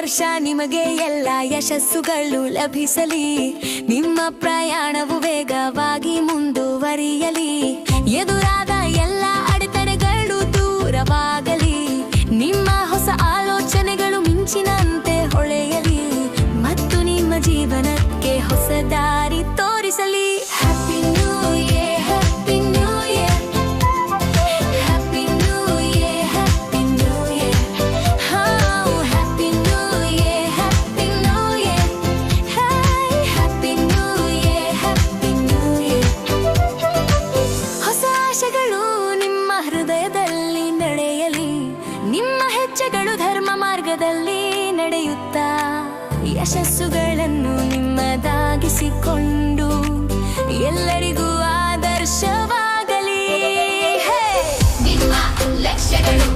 ವರ್ಷ ನಿಮಗೆ ಎಲ್ಲ ಯಶಸ್ಸುಗಳು ಲಭಿಸಲಿ. ನಿಮ್ಮ ಪ್ರಯಾಣವು ವೇಗವಾಗಿ ಮುಂದುವರಿಯಲಿ. ಎದುರಾದ ಎಲ್ಲ ಅಡೆತಡೆಗಳು ದೂರವಾಗಲಿ. ನಿಮ್ಮ ಹೊಸ ಆಲೋಚನೆಗಳು ಮಿಂಚಿನಂತೆ ಹೊಳೆಯಲಿ ಮತ್ತು ನಿಮ್ಮ ಜೀವನಕ್ಕೆ ಹೊಸ ದಾರಿ ತೋರಿಸಲಿ. Happy new year, happy new year, happy new year, happy new year. Happy new year, happy new year, happy new year, happy new year. ಹೊಸ ಆಶೆಗಳು ನಿಮ್ಮ ಹೃದಯದಲ್ಲಿ ನಡೆಯಲಿ. ನಿಮ್ಮ ಹೆಜ್ಜೆಗಳು ಧರ್ಮ ಮಾರ್ಗದಲ್ಲಿ ನಡೆಯುತ್ತಾ ಯಶಸ್ಸುಗಳನ್ನು ನಿಮ್ಮದಾಗಿಸಿಕೊಂಡು ಎಲ್ಲರಿಗೂ ಆದರ್ಶವಾಗಲಿ. ನಿಮ್ಮ ಲಕ್ಷ್ಯಗಳು